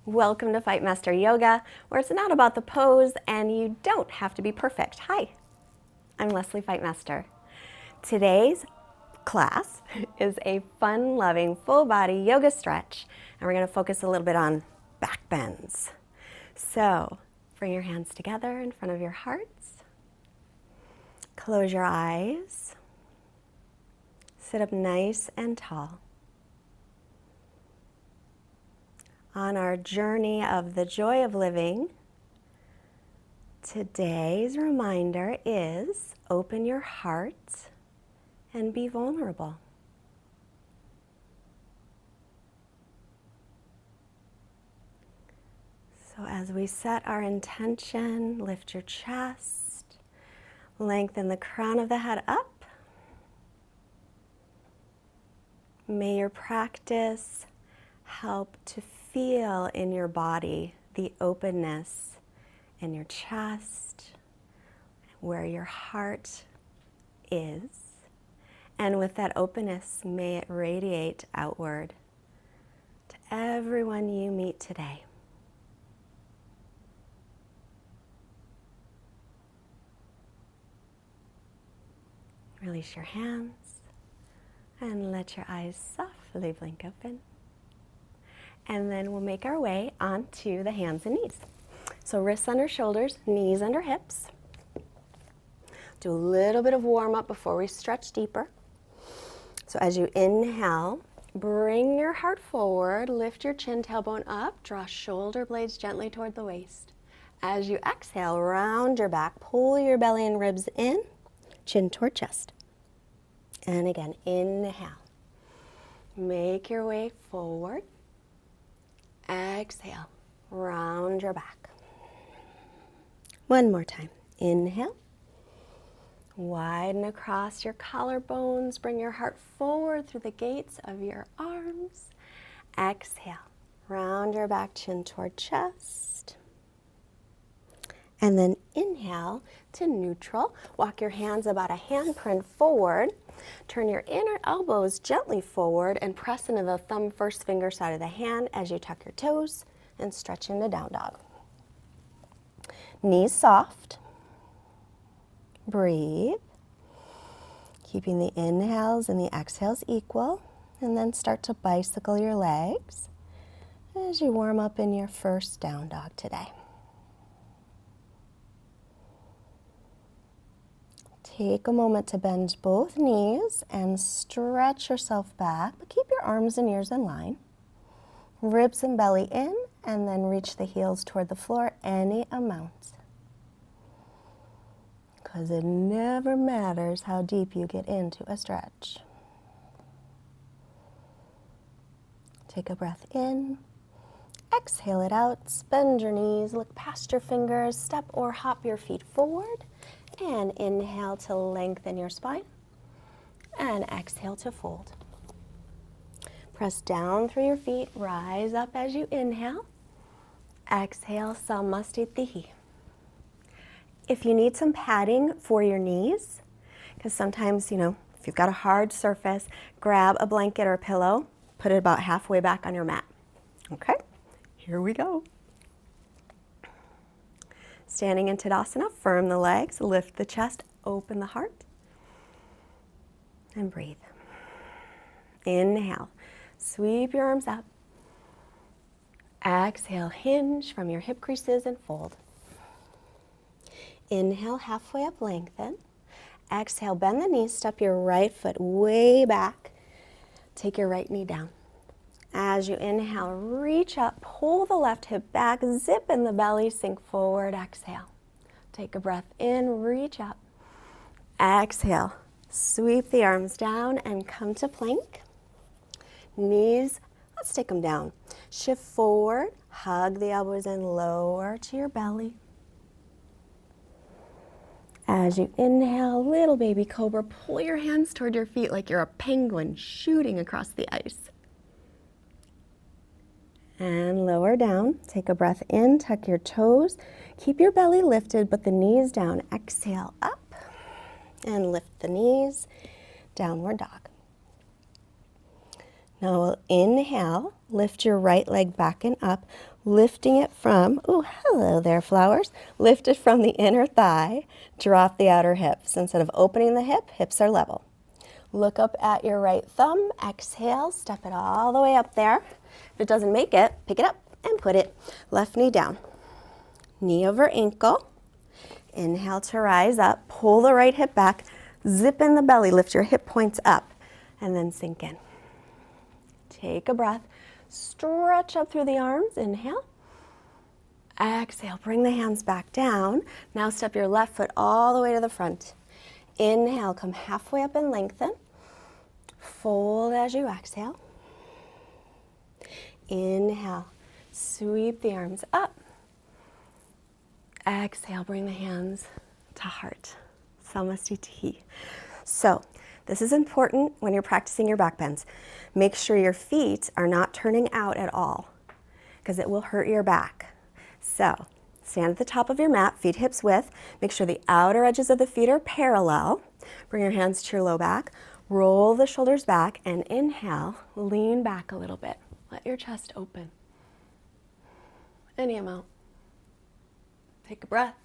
Welcome to Fightmaster Yoga, where it's not about the pose and you don't have to be perfect. Hi, I'm Leslie Fightmaster. Today's class is a fun-loving, full-body yoga stretch, and we're going to focus a little bit on back bends. So, bring your hands together in front of your hearts. Close your eyes. Sit up nice and tall. On our journey of the joy of living, today's reminder is open your heart and be vulnerable. So as we set our intention, lift your chest, lengthen the crown of the head up. May your practice help to feel in your body the openness in your chest, where your heart is. And with that openness, may it radiate outward to everyone you meet today. Release your hands and let your eyes softly blink open. And then we'll make our way onto the hands and knees. So wrists under shoulders, knees under hips. Do a little bit of warm up before we stretch deeper. So as you inhale, bring your heart forward, lift your chin, tailbone up, draw shoulder blades gently toward the waist. As you exhale, round your back, pull your belly and ribs in, chin toward chest. And again, inhale. Make your way forward. Exhale, round your back. One more time. Inhale. Widen across your collarbones. Bring your heart forward through the gates of your arms. Exhale, round your back, chin toward chest. And then inhale to neutral. Walk your hands about a handprint forward. Turn your inner elbows gently forward and press into the thumb first finger side of the hand as you tuck your toes and stretch into down dog. Knees soft. Breathe. Keeping the inhales and the exhales equal, and then start to bicycle your legs as you warm up in your first down dog today. Take a moment to bend both knees and stretch yourself back, but keep your arms and ears in line. Ribs and belly in, and then reach the heels toward the floor any amount. Because it never matters how deep you get into a stretch. Take a breath in. Exhale it out. Bend your knees, look past your fingers, step or hop your feet forward. And inhale to lengthen your spine. And exhale to fold. Press down through your feet, rise up as you inhale. Exhale, Samastitihi. If you need some padding for your knees, because sometimes, if you've got a hard surface, grab a blanket or a pillow, put it about halfway back on your mat. Okay, here we go. Standing in Tadasana, firm the legs, lift the chest, open the heart, and breathe. Inhale, sweep your arms up. Exhale, hinge from your hip creases and fold. Inhale, halfway up, lengthen. Exhale, bend the knees, step your right foot way back. Take your right knee down. As you inhale, reach up, pull the left hip back, zip in the belly, sink forward, exhale. Take a breath in, reach up. Exhale, sweep the arms down and come to plank. Knees, let's take them down. Shift forward, hug the elbows in, lower to your belly. As you inhale, little baby cobra, pull your hands toward your feet like you're a penguin shooting across the ice. And lower down, take a breath in, tuck your toes, keep your belly lifted but the knees down. Exhale up and lift the knees, downward dog. Now we'll inhale, lift your right leg back and up, lifting it from, oh, hello there, flowers. Lift it from the inner thigh, drop the outer hips. Instead of opening the hip, hips are level. Look up at your right thumb, exhale, step it all the way up there. If it doesn't make it, pick it up and put it left knee down. Knee over ankle. Inhale to rise up, pull the right hip back, zip in the belly, lift your hip points up, and then sink in. Take a breath, stretch up through the arms, inhale. Exhale, bring the hands back down. Now step your left foot all the way to the front. Inhale, come halfway up and lengthen. Fold as you exhale. Inhale, sweep the arms up. Exhale, bring the hands to heart. Samastiti. So, this is important when you're practicing your back bends. Make sure your feet are not turning out at all because it will hurt your back. So, stand at the top of your mat, feet hips width. Make sure the outer edges of the feet are parallel. Bring your hands to your low back. Roll the shoulders back and inhale, lean back a little bit. Let your chest open. Any amount. Take a breath.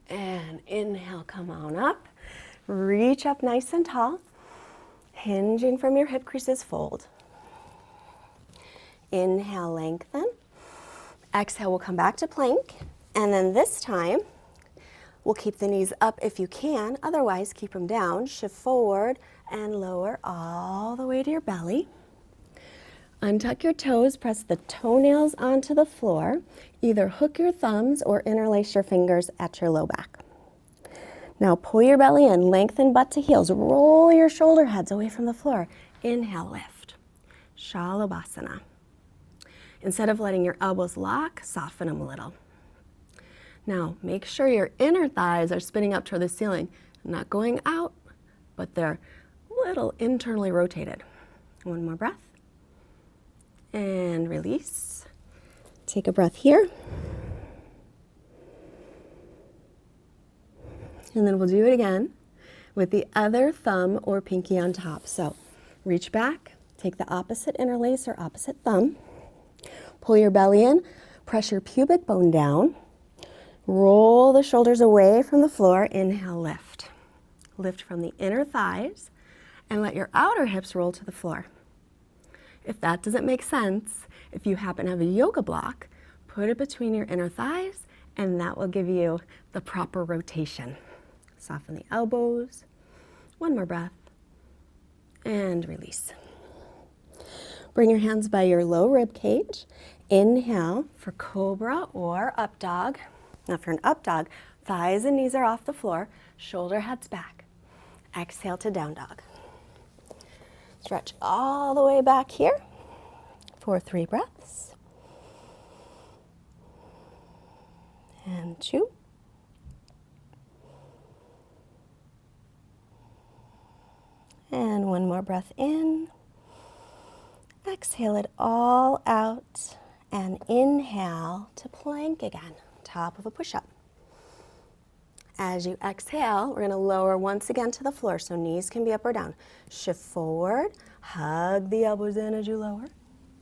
And inhale, come on up. Reach up nice and tall. Hinging from your hip creases, fold. Inhale, lengthen. Exhale, we'll come back to plank. And then this time, we'll keep the knees up if you can. Otherwise, keep them down. Shift forward and lower all the way to your belly. Untuck your toes, press the toenails onto the floor. Either hook your thumbs or interlace your fingers at your low back. Now pull your belly in, lengthen butt to heels. Roll your shoulder heads away from the floor. Inhale, lift. Shalabhasana. Instead of letting your elbows lock, soften them a little. Now make sure your inner thighs are spinning up toward the ceiling. Not going out, but they're a little internally rotated. One more breath. And release. Take a breath here. And then we'll do it again with the other thumb or pinky on top. So reach back, take the opposite interlace or opposite thumb, pull your belly in, press your pubic bone down, roll the shoulders away from the floor, inhale, lift. Lift from the inner thighs and let your outer hips roll to the floor. If that doesn't make sense, if you happen to have a yoga block, put it between your inner thighs and that will give you the proper rotation. Soften the elbows. One more breath. And release. Bring your hands by your low rib cage. Inhale for cobra or up dog. Now for an up dog, thighs and knees are off the floor, shoulder heads back. Exhale to down dog. Stretch all the way back here for 3 breaths. And 2. And 1 more breath in. Exhale it all out and inhale to plank again, top of a push-up. As you exhale, we're going to lower once again to the floor so knees can be up or down. Shift forward, hug the elbows in as you lower.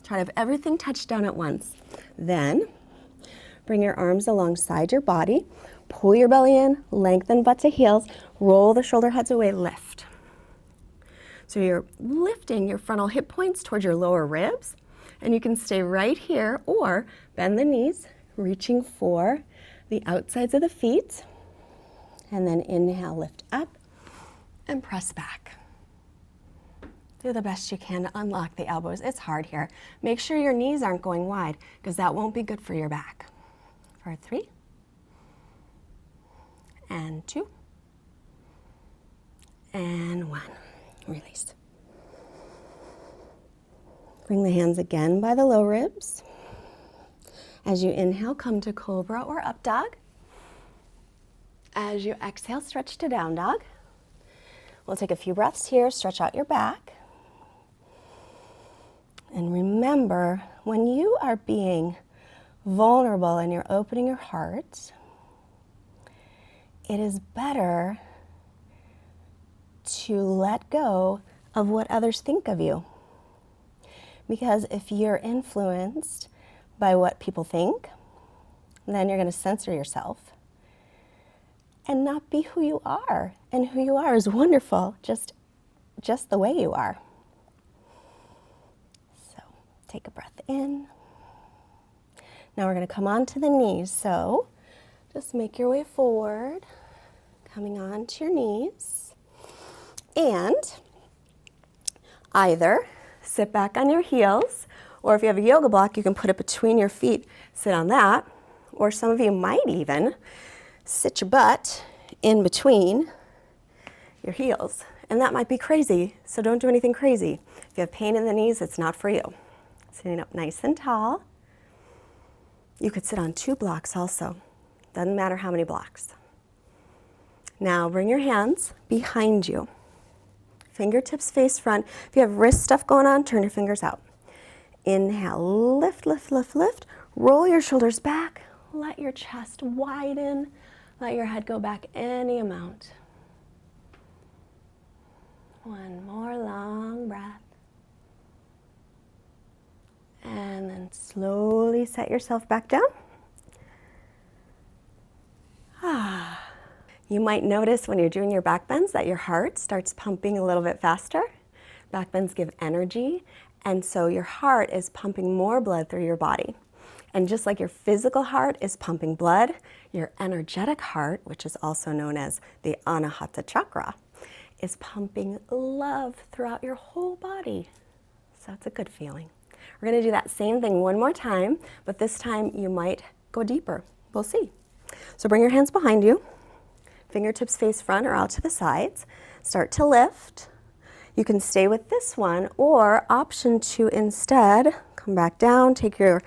Try to have everything touch down at once. Then bring your arms alongside your body, pull your belly in, lengthen butt to heels, roll the shoulder heads away, lift. So you're lifting your frontal hip points towards your lower ribs, and you can stay right here or bend the knees, reaching for the outsides of the feet. And then inhale, lift up and press back. Do the best you can to unlock the elbows. It's hard here. Make sure your knees aren't going wide because that won't be good for your back. For 3 and 2 and 1. Release. Bring the hands again by the low ribs. As you inhale, come to cobra or up dog. As you exhale, stretch to down dog. We'll take a few breaths here, stretch out your back. And remember, when you are being vulnerable and you're opening your heart, it is better to let go of what others think of you. Because if you're influenced by what people think, then you're going to censor yourself and not be who you are. And who you are is wonderful, just the way you are. So take a breath in. Now we're going to come onto the knees. So just make your way forward, coming onto your knees. And either sit back on your heels, or if you have a yoga block, you can put it between your feet, sit on that. Or some of you might even sit your butt in between your heels. And that might be crazy, so don't do anything crazy. If you have pain in the knees, it's not for you. Sitting up nice and tall. You could sit on 2 blocks also. Doesn't matter how many blocks. Now bring your hands behind you. Fingertips face front. If you have wrist stuff going on, turn your fingers out. Inhale, lift, lift, lift, lift. Roll your shoulders back. Let your chest widen. Let your head go back any amount. One more long breath. And then slowly set yourself back down. You might notice when you're doing your back bends that your heart starts pumping a little bit faster. Back bends give energy, and so your heart is pumping more blood through your body. And just like your physical heart is pumping blood, your energetic heart, which is also known as the Anahata chakra, is pumping love throughout your whole body. So it's a good feeling. We're going to do that same thing one more time, but this time you might go deeper. We'll see. So bring your hands behind you. Fingertips face front or out to the sides. Start to lift. You can stay with this one, or option 2 instead, come back down, take your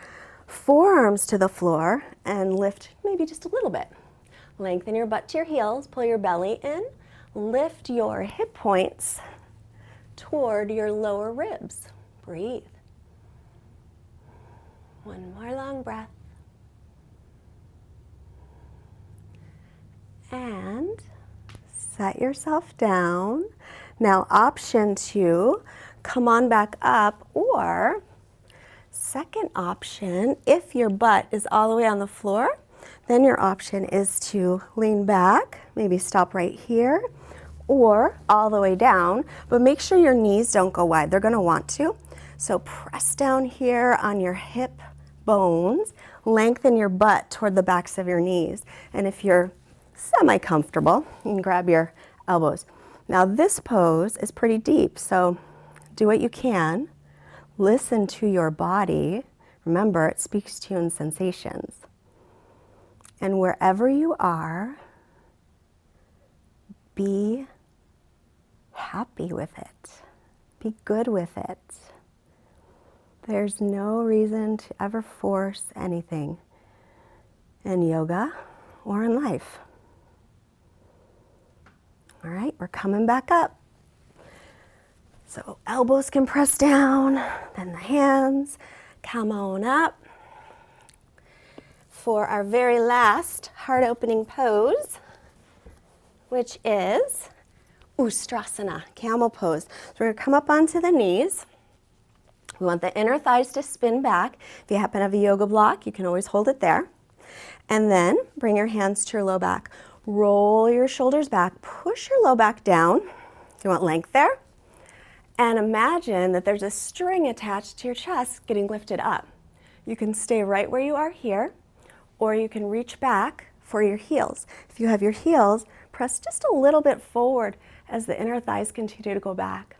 forearms to the floor and lift maybe just a little bit. Lengthen your butt to your heels, pull your belly in, lift your hip points toward your lower ribs. Breathe. One more long breath. And set yourself down. Now option 2, come on back up, or second option, if your butt is all the way on the floor, then your option is to lean back, maybe stop right here, or all the way down, but make sure your knees don't go wide. They're gonna want to. So press down here on your hip bones, lengthen your butt toward the backs of your knees. And if you're semi-comfortable, you can grab your elbows. Now this pose is pretty deep, so do what you can. Listen to your body. Remember, it speaks to you in sensations. And wherever you are, be happy with it. Be good with it. There's no reason to ever force anything in yoga or in life. All right, we're coming back up. So elbows can press down, then the hands, come on up. For our very last heart-opening pose, which is Ustrasana, camel pose. So we're gonna come up onto the knees. We want the inner thighs to spin back. If you happen to have a yoga block, you can always hold it there. And then bring your hands to your low back. Roll your shoulders back, push your low back down. You want length there. And imagine that there's a string attached to your chest getting lifted up. You can stay right where you are here, or you can reach back for your heels. If you have your heels, press just a little bit forward as the inner thighs continue to go back.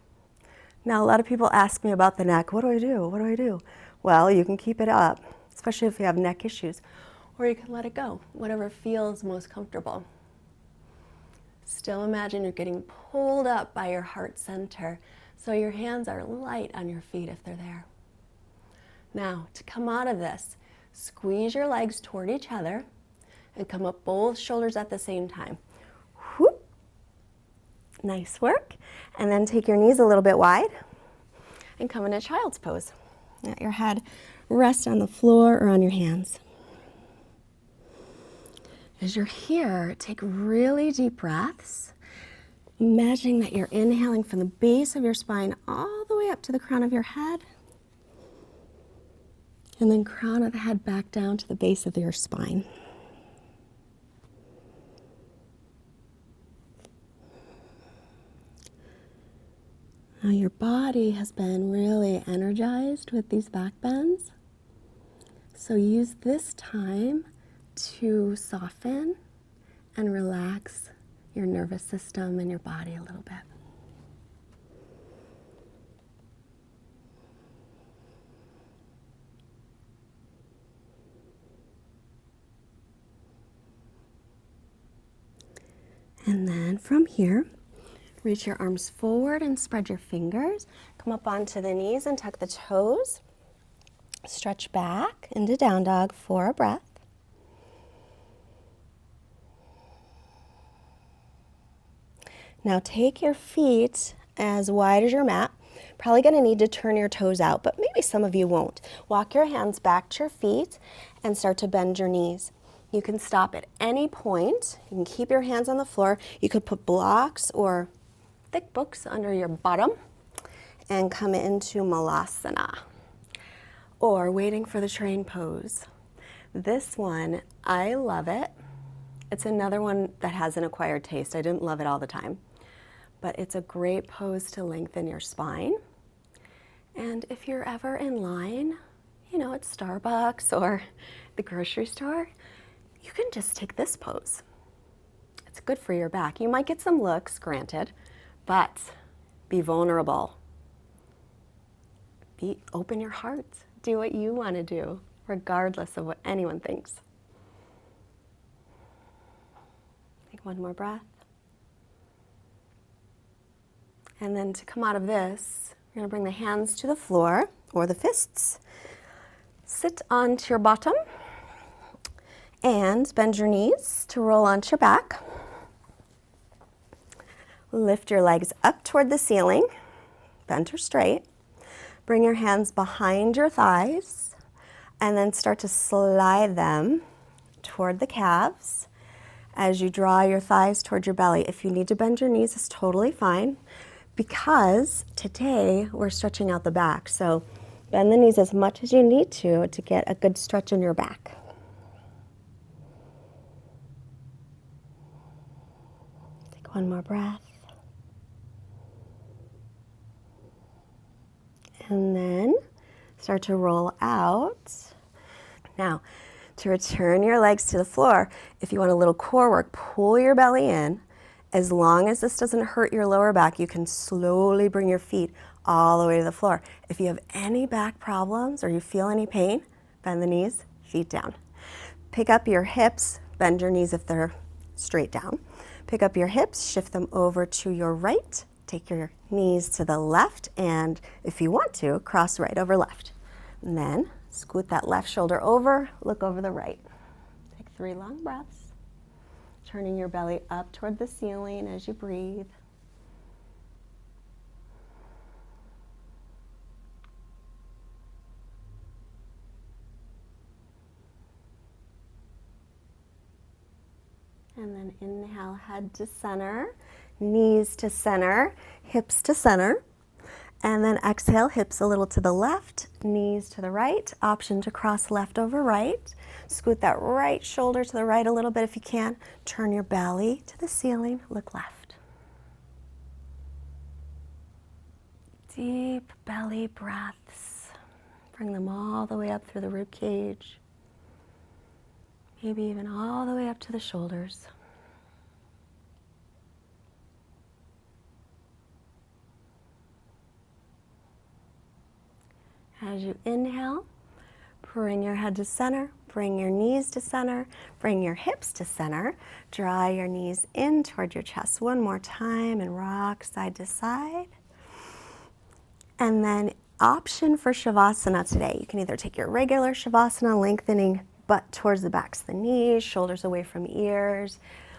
Now, a lot of people ask me about the neck. What do I do? What do I do? Well, you can keep it up, especially if you have neck issues, or you can let it go, whatever feels most comfortable. Still imagine you're getting pulled up by your heart center, so your hands are light on your feet if they're there. Now, to come out of this, squeeze your legs toward each other and come up both shoulders at the same time. Whoop. Nice work. And then take your knees a little bit wide and come into child's pose. Let your head rest on the floor or on your hands. As you're here, take really deep breaths. Imagining that you're inhaling from the base of your spine all the way up to the crown of your head. And then crown of the head back down to the base of your spine. Now your body has been really energized with these back bends. So use this time to soften and relax your nervous system and your body a little bit. And then from here, reach your arms forward and spread your fingers. Come up onto the knees and tuck the toes. Stretch back into down dog for a breath. Now take your feet as wide as your mat. Probably going to need to turn your toes out, but maybe some of you won't. Walk your hands back to your feet and start to bend your knees. You can stop at any point. You can keep your hands on the floor. You could put blocks or thick books under your bottom and come into Malasana, or waiting for the train pose. This one, I love it. It's another one that has an acquired taste. I didn't love it all the time, but it's a great pose to lengthen your spine. And if you're ever in line, you know, at Starbucks or the grocery store, you can just take this pose. It's good for your back. You might get some looks, granted, but be vulnerable. Open your heart. Do what you want to do, regardless of what anyone thinks. Take one more breath. And then to come out of this, you're going to bring the hands to the floor, or the fists. Sit onto your bottom and bend your knees to roll onto your back. Lift your legs up toward the ceiling, bent or straight. Bring your hands behind your thighs and then start to slide them toward the calves as you draw your thighs toward your belly. If you need to bend your knees, it's totally fine, because today we're stretching out the back. So bend the knees as much as you need to get a good stretch in your back. Take one more breath. And then start to roll out. Now, to return your legs to the floor, if you want a little core work, pull your belly in. As long as this doesn't hurt your lower back, you can slowly bring your feet all the way to the floor. If you have any back problems or you feel any pain, bend the knees, feet down. Pick up your hips, bend your knees if they're straight down. Pick up your hips, shift them over to your right. Take your knees to the left, and if you want to, cross right over left. And then scoot that left shoulder over, look over the right. Take 3 long breaths, turning your belly up toward the ceiling as you breathe. And then inhale, head to center, knees to center, hips to center. And then exhale, hips a little to the left, knees to the right. Option to cross left over right. Scoot that right shoulder to the right a little bit if you can. Turn your belly to the ceiling, look left. Deep belly breaths. Bring them all the way up through the rib cage. Maybe even all the way up to the shoulders. As you inhale, bring your head to center, bring your knees to center, bring your hips to center. Draw your knees in toward your chest one more time and rock side to side. And then option for Shavasana today. You can either take your regular Shavasana, lengthening butt towards the backs of the knees, shoulders away from ears.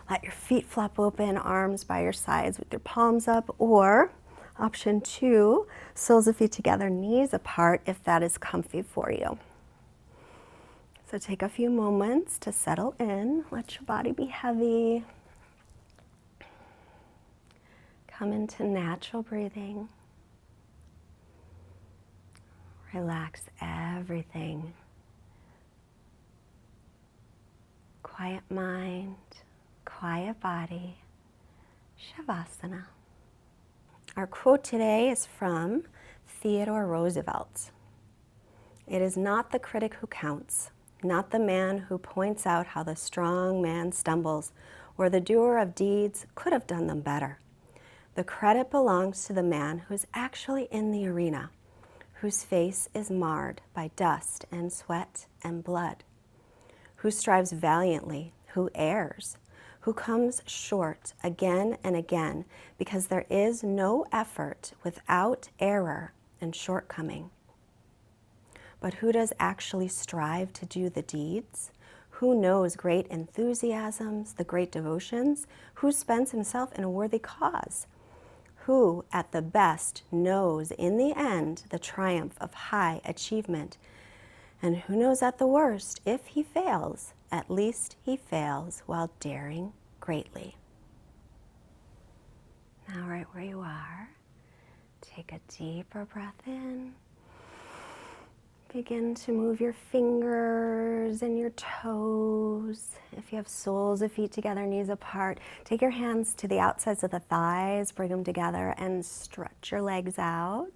Let your feet flop open, arms by your sides with your palms up, or option 2, soles of feet together, knees apart, if that is comfy for you. So take a few moments to settle in. Let your body be heavy. Come into natural breathing. Relax everything. Quiet mind, quiet body, Shavasana. Our quote today is from Theodore Roosevelt. It is not the critic who counts, not the man who points out how the strong man stumbles, or the doer of deeds could have done them better. The credit belongs to the man who is actually in the arena, whose face is marred by dust and sweat and blood, who strives valiantly, who errs, who comes short again and again, because there is no effort without error and shortcoming. But who does actually strive to do the deeds? Who knows great enthusiasms, the great devotions? Who spends himself in a worthy cause? Who, at the best, knows in the end the triumph of high achievement? And who knows at the worst, if he fails, at least he fails while daring greatly. Now, right where you are, take a deeper breath in. Begin to move your fingers and your toes. If you have soles of feet together, knees apart, take your hands to the outsides of the thighs, bring them together and stretch your legs out.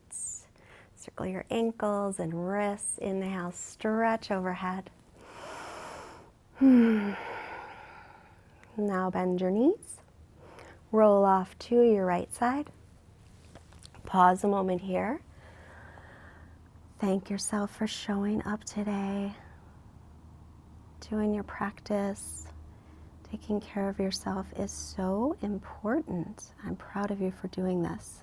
Circle your ankles and wrists. Inhale, stretch overhead. Now bend your knees. Roll off to your right side. Pause a moment here. Thank yourself for showing up today, doing your practice. Taking care of yourself is so important. I'm proud of you for doing this.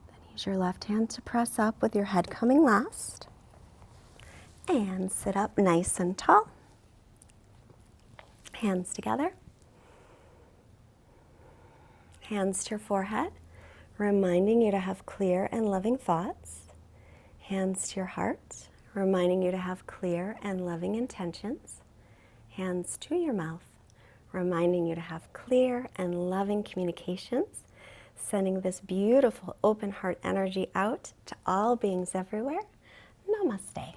Then use your left hand to press up with your head coming last. And sit up nice and tall. Hands together. Hands to your forehead, reminding you to have clear and loving thoughts. Hands to your heart, reminding you to have clear and loving intentions. Hands to your mouth, reminding you to have clear and loving communications. Sending this beautiful open heart energy out to all beings everywhere. Namaste.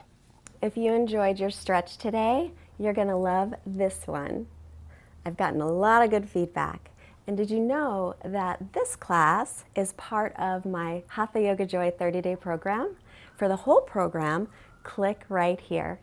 If you enjoyed your stretch today, you're going to love this one. I've gotten a lot of good feedback. And did you know that this class is part of my Hatha Yoga Joy 30-day program? For the whole program, click right here.